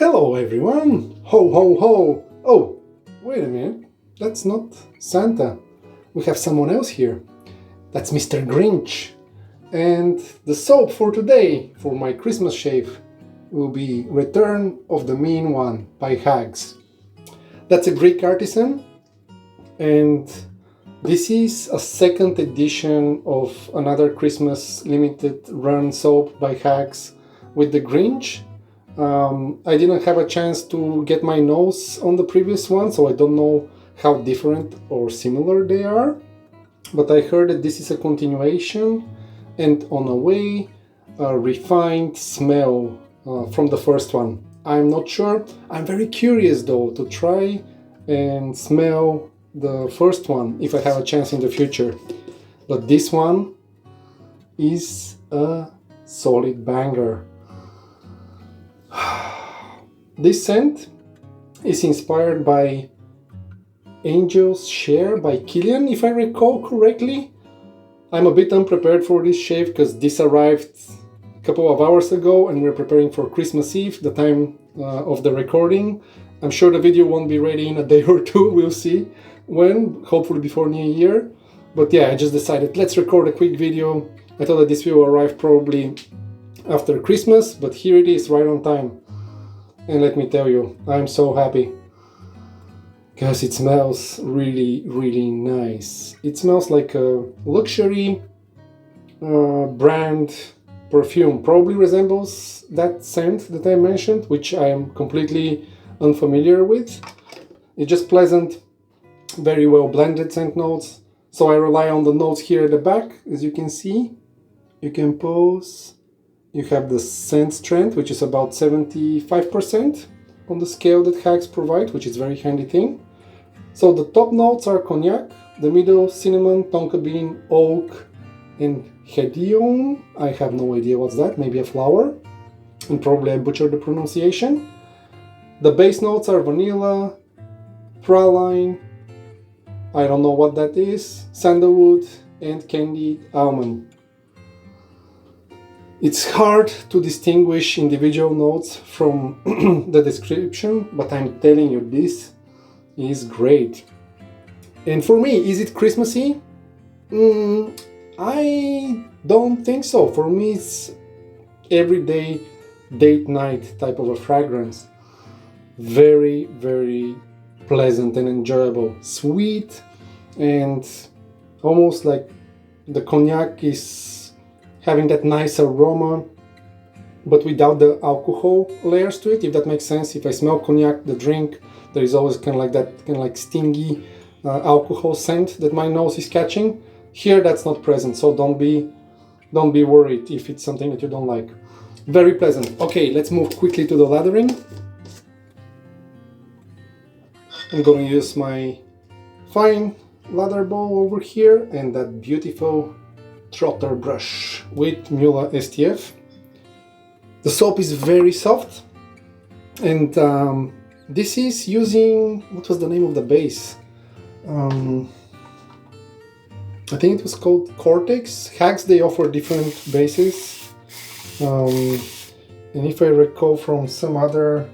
Hello everyone! Ho ho ho! Oh, wait a minute, that's not Santa. We have someone else here. That's Mr. Grinch. And the soap for today, for my Christmas shave, will be Return of the Mean One by HAGS. That's a Greek artisan, and this is a second edition of another Christmas limited run soap by HAGS with the Grinch. I didn't have a chance to get my nose on the previous one, so I don't know how different or similar they are. But I heard that this is a continuation and on a way a refined smell from the first one. I'm not sure. I'm very curious though to try and smell the first one if I have a chance in the future. But this one is a solid banger. This scent is inspired by Angel's Share by Killian, if I recall correctly. I'm a bit unprepared for this shave because this arrived a couple of hours ago and we're preparing for Christmas Eve, the time of the recording. I'm sure the video won't be ready in a day or two, we'll see when, hopefully before New Year. But yeah, I just decided let's record a quick video. I thought that this will arrive probably after Christmas, but here it is right on time. And let me tell you, I'm so happy because it smells really, really nice. It smells like a luxury brand perfume. Probably resembles that scent that I mentioned, which I am completely unfamiliar with. It's just pleasant, very well blended scent notes. So I rely on the notes here at the back. As you can see, you can pause. You have the scent strength, which is about 75% on the scale that HAGS provide, which is a very handy thing. So the top notes are cognac, the middle cinnamon, tonka bean, oak, and hedione. I have no idea what's that, maybe a flower, and probably I butchered the pronunciation. The base notes are vanilla, praline, I don't know what that is, sandalwood, and candied almond. It's hard to distinguish individual notes from the description, but I'm telling you, this is great. And for me, is it Christmassy? I don't think so. For me, it's everyday date night type of a fragrance. Very, very pleasant and enjoyable. Sweet, and almost like the cognac is having that nice aroma, but without the alcohol layers to it, if that makes sense. If I smell cognac, the drink, there is always kind of like that kind of like stingy alcohol scent that my nose is catching. Here that's not present, so don't be worried if it's something that you don't like. Very pleasant. Okay, let's move quickly to the lathering. I'm going to use my fine lather bowl over here and that beautiful Trotter brush with Muhle STF. The soap is very soft, and this is using, what was the name of the base? I think it was called Cortex. HAGS, they offer different bases, and if I recall from some other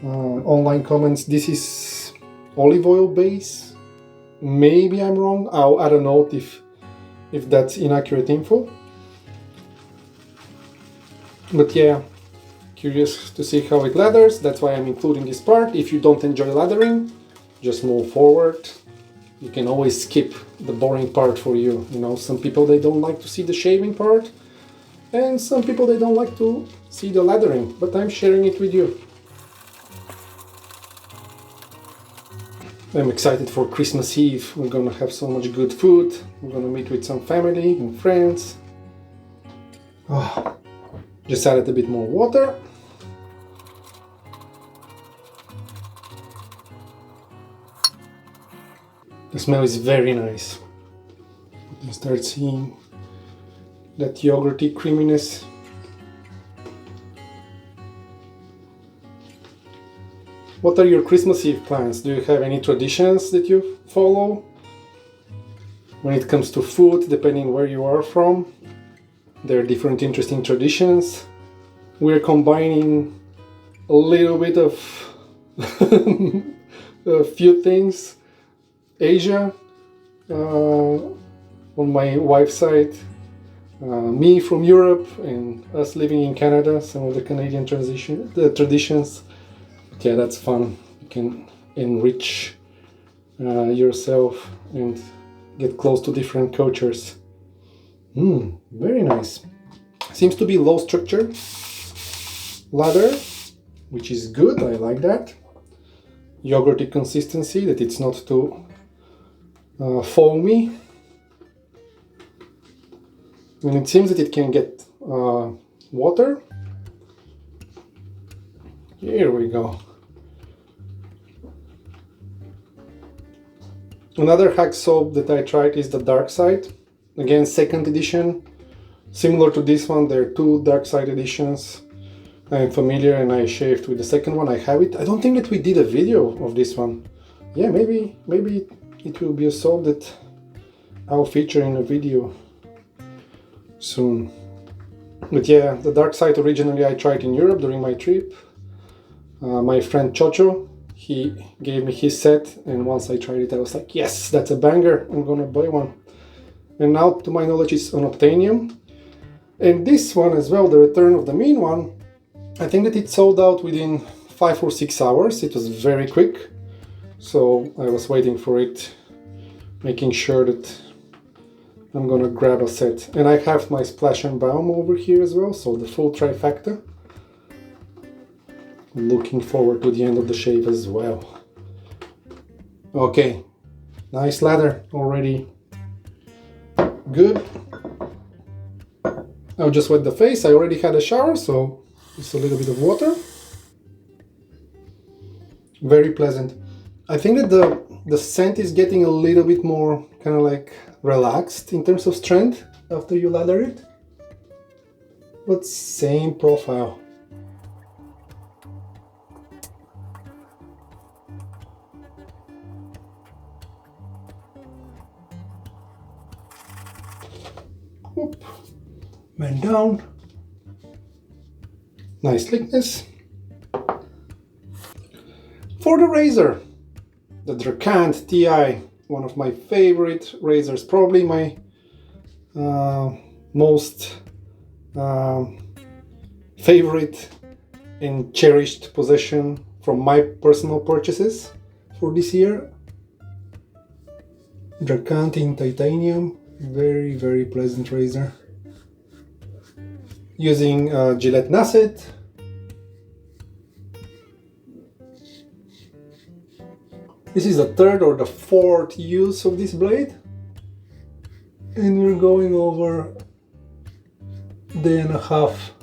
online comments, this is olive oil base. Maybe I'm wrong. I'll add a note if that's inaccurate info. But yeah, curious to see how it lathers. That's why I'm including this part. If you don't enjoy lathering, just move forward. You can always skip the boring part for you. You know, some people, they don't like to see the shaving part, and some people, they don't like to see the lathering, but I'm sharing it with you. I'm excited for Christmas Eve. We're gonna have so much good food. We're gonna meet with some family and friends. Oh, just added a bit more water. The smell is very nice. You can start seeing that yogurty creaminess. What are your Christmas Eve plans? Do you have any traditions that you follow when it comes to food, depending where you are from? There are different interesting traditions. We're combining a little bit of a few things. Asia, on my wife's side, me from Europe, and us living in Canada, some of the Canadian traditions. But yeah, that's fun. You can enrich yourself and get close to different cultures. Very nice. Seems to be low structure lather, which is good. I like that. Yogurty consistency, that it's not too foamy. And it seems that it can get water. Here we go. Another HAGS soap that I tried is the Dark Side. Again, second edition. Similar to this one, there are two Dark Side editions. I'm familiar and I shaved with the second one. I have it. I don't think that we did a video of this one. Yeah, maybe it will be a soap that I'll feature in a video soon. But yeah, the Dark Side originally I tried in Europe during my trip. My friend Chocho, he gave me his set, and once I tried it I was like, yes, that's a banger, I'm gonna buy one. And now, to my knowledge, it's unobtainium. And this one as well, the Return of the Mean one, I think that it sold out within 5 or 6 hours. It was very quick, so I was waiting for it, making sure that I'm gonna grab a set. And I have my Splash and Balm over here as well, so the full trifecta. I'm looking forward to the end of the shave as well. Okay, nice lather already. Good. I'll just wet the face. I already had a shower, so just a little bit of water. Very pleasant. I think that the scent is getting a little bit more kind of like relaxed in terms of strength after you lather it. But same profile. Oop. Bend down. Nice slickness. For the razor, the Drakkant TI, one of my favorite razors, probably my most favorite and cherished possession from my personal purchases for this year. Drakkant in titanium, very, very pleasant razor. Using Gillette Nacet. This is the third or the fourth use of this blade. And we're going over a day and a half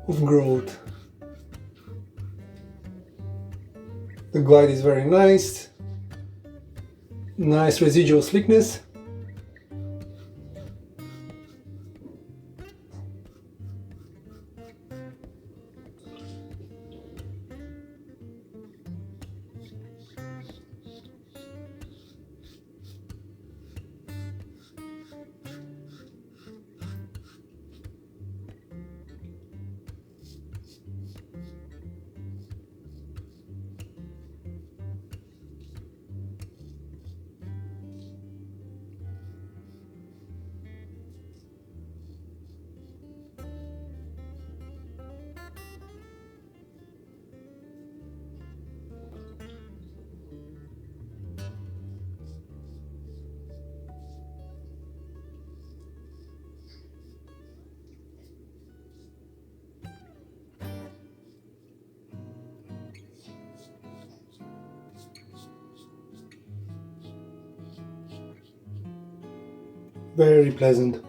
of growth. The glide is very nice. Nice residual slickness. Very pleasant.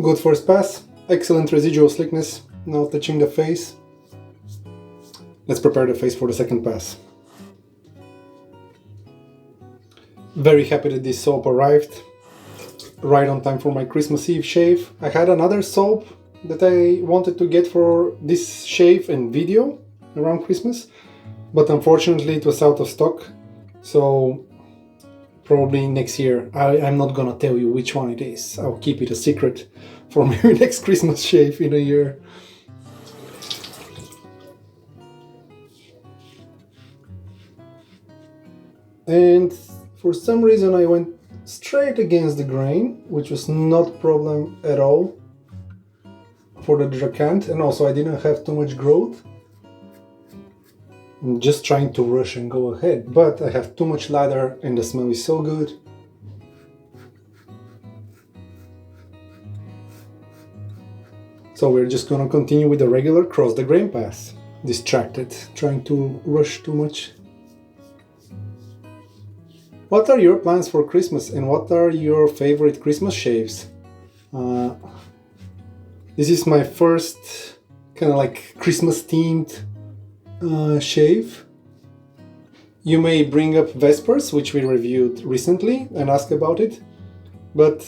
Good first pass, excellent residual slickness. Now touching the face. Let's prepare the face for the second pass. Very happy that this soap arrived right on time for my Christmas Eve shave. I had another soap that I wanted to get for this shave and video around Christmas, but unfortunately it was out of stock, so probably next year. I'm not gonna tell you which one it is. I'll keep it a secret for maybe next Christmas shave in a year. And for some reason I went straight against the grain, which was not a problem at all for the Drakkant, and also I didn't have too much growth. I'm just trying to rush and go ahead, but I have too much lather and the smell is so good. So we're just gonna continue with the regular cross the grain pass. Distracted, trying to rush too much. What are your plans for Christmas and what are your favorite Christmas shaves? This is my first kind of like Christmas themed shave. You may bring up Vespers, which we reviewed recently, and ask about it, but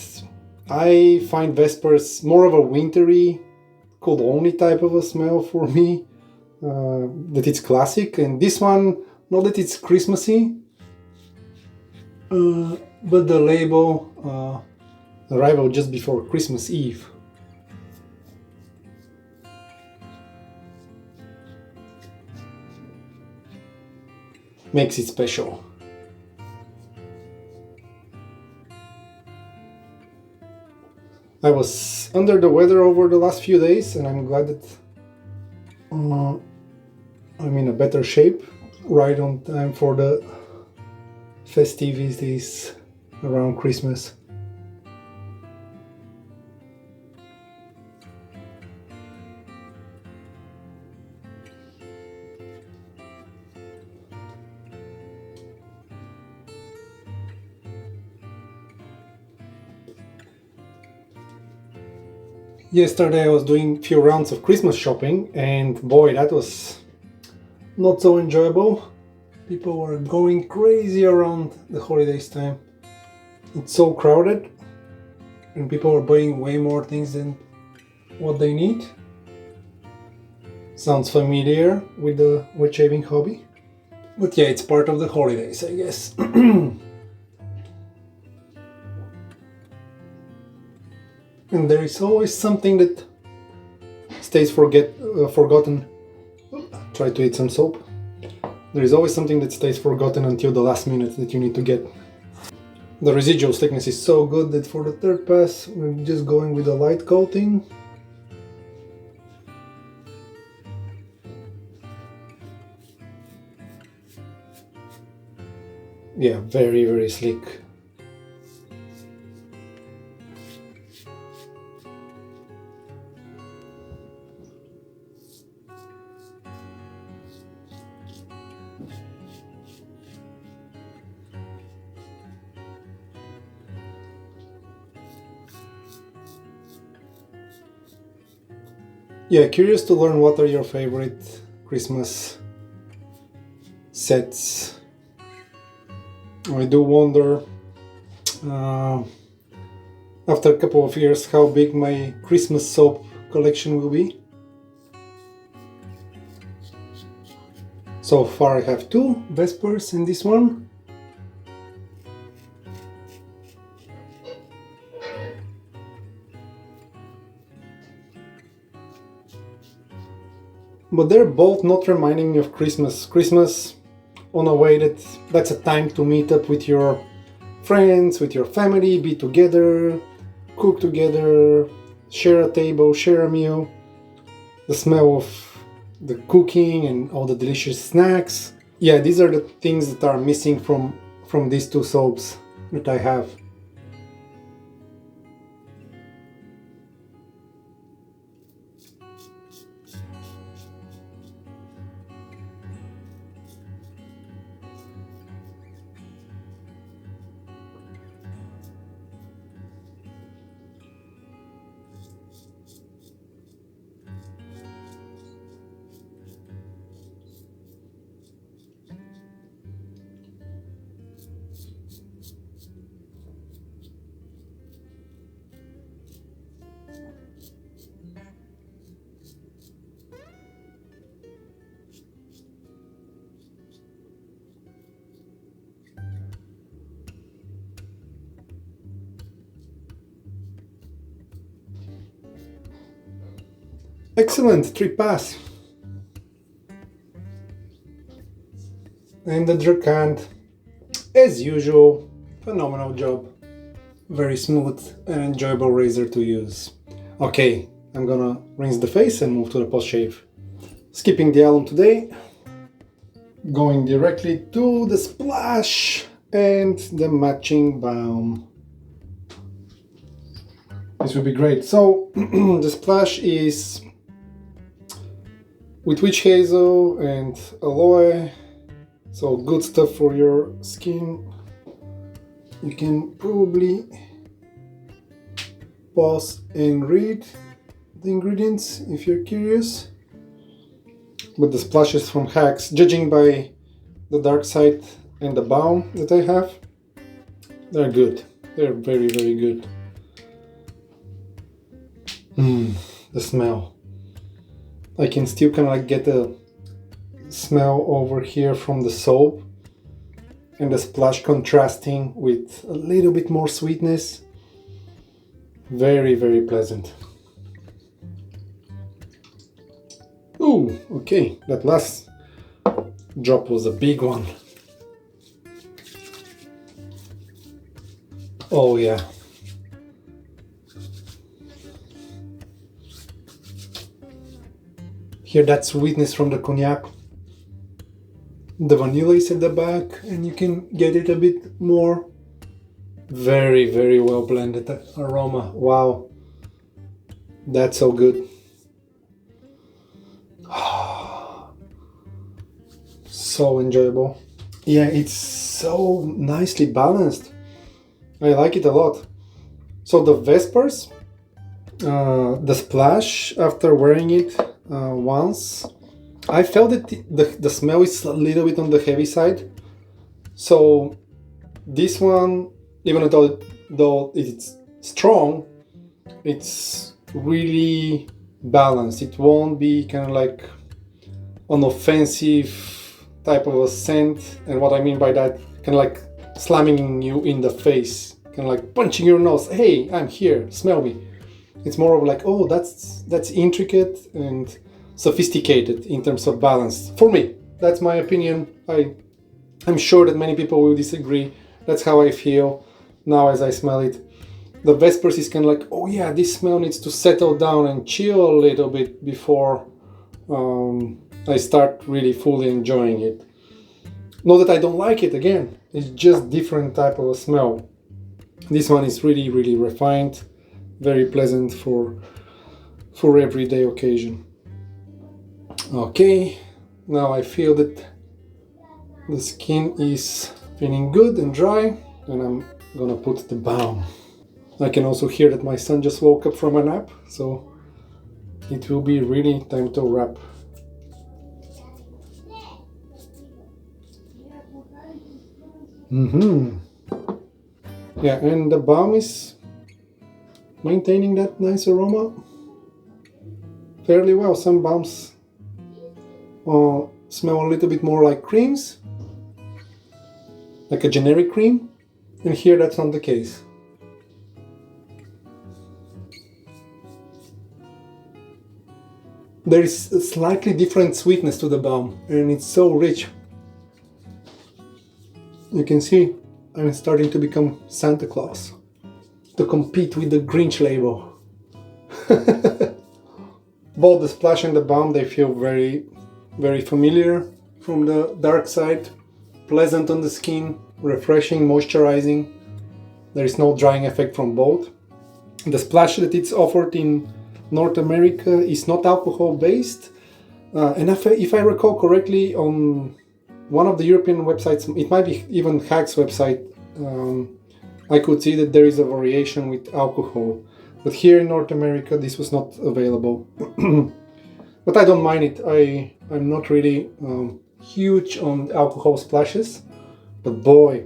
I find Vespers more of a wintry, cold only type of a smell for me, that it's classic, and this one, not that it's Christmassy, but the label arrival just before Christmas Eve. Makes it special. I was under the weather over the last few days and I'm glad that I'm in a better shape, right on time for the festivities around Christmas. Yesterday I was doing a few rounds of Christmas shopping and boy, that was not so enjoyable. People were going crazy around the holidays time. It's so crowded and people are buying way more things than what they need. Sounds familiar with the wet shaving hobby. But yeah, it's part of the holidays, I guess. And there is always something that stays forgotten. Try to eat some soap. There is always something that stays forgotten until the last minute that you need to get. The residual thickness is so good that for the third pass we're just going with a light coating. Yeah, very, very slick. Yeah, curious to learn what are your favorite Christmas sets. I do wonder, after a couple of years, how big my Christmas soap collection will be. So far I have two Vespers and this one. But they're both not reminding me of Christmas. Christmas on a way that's a time to meet up with your friends, with your family, be together, cook together, share a table, share a meal. The smell of the cooking and all the delicious snacks. Yeah, these are the things that are missing from these two soaps that I have. Excellent, 3 pass. And the Drakkant, as usual, phenomenal job. Very smooth and enjoyable razor to use. Okay, I'm gonna rinse the face and move to the post-shave. Skipping the alum today, going directly to the splash and the matching balm. This will be great. So the splash is with witch hazel and aloe, so good stuff for your skin. You can probably pause and read the ingredients if you're curious. But the splashes from HAGS, judging by the dark side and the balm that I have, they're good. They're very, very good. The smell. I can still kind of like get the smell over here from the soap, and the splash contrasting with a little bit more sweetness. Very, very pleasant. Ooh, okay, that last drop was a big one. Oh yeah. Hear that sweetness from the cognac. The vanilla is at the back and you can get it a bit more. Very, very well blended aroma. Wow. That's so good. So enjoyable. Yeah, it's so nicely balanced. I like it a lot. So the Vespers, the splash after wearing it once, I felt that the smell is a little bit on the heavy side. So this one, even though it's strong, it's really balanced. It won't be kind of like an offensive type of a scent. And what I mean by that, kind of like slamming you in the face, kind of like punching your nose. Hey, I'm here, smell me. It's more of like, oh, that's intricate and sophisticated in terms of balance. For me, that's my opinion. I'm sure that many people will disagree. That's how I feel now as I smell it. The Vespers is kind of like, oh yeah, this smell needs to settle down and chill a little bit before I start really fully enjoying it. Not that I don't like it, again, it's just different type of a smell. This one is really, really refined, very pleasant for everyday occasion. Okay, now I feel that the skin is feeling good and dry, and I'm gonna put the balm. I can also hear that my son just woke up from a nap, so it will be really time to wrap. Yeah, and the balm is maintaining that nice aroma fairly well. Some balms smell a little bit more like creams, like a generic cream, and here that's not the case. There is a slightly different sweetness to the balm, and it's so rich. You can see I'm starting to become Santa Claus, to compete with the Grinch label. Both the splash and the balm, they feel very, very familiar from the dark side. Pleasant on the skin, refreshing, moisturizing. There is no drying effect from both. The splash that it's offered in North America is not alcohol based, and if I recall correctly, on one of the European websites, it might be even HAGS website, I could see that there is a variation with alcohol, but here in North America this was not available. But I don't mind it. I'm not really huge on alcohol splashes, but boy,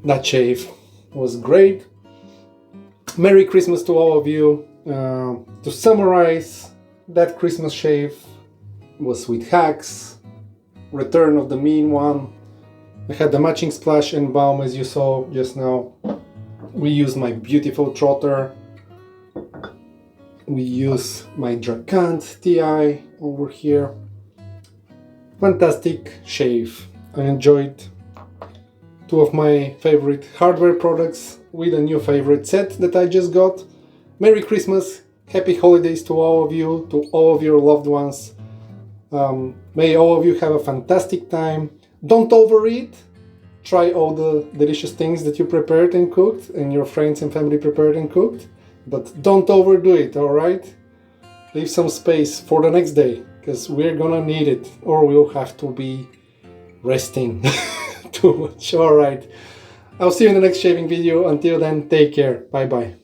that shave was great. Merry Christmas to all of you. To summarize, that Christmas shave was with HAGS, Return of the Mean One. I had the matching splash and balm as you saw just now. We used my beautiful Trotter we use my Drakkant TI over here. Fantastic shave. I enjoyed two of my favorite hardware products with a new favorite set that I just got. Merry Christmas, happy holidays to all of you, to all of your loved ones. May all of you have a fantastic time. Don't overeat. Try all the delicious things that you prepared and cooked and your friends and family prepared and cooked. But don't overdo it, alright? Leave some space for the next day, because we're gonna need it, or we'll have to be resting too much. Alright, I'll see you in the next shaving video. Until then, take care. Bye bye.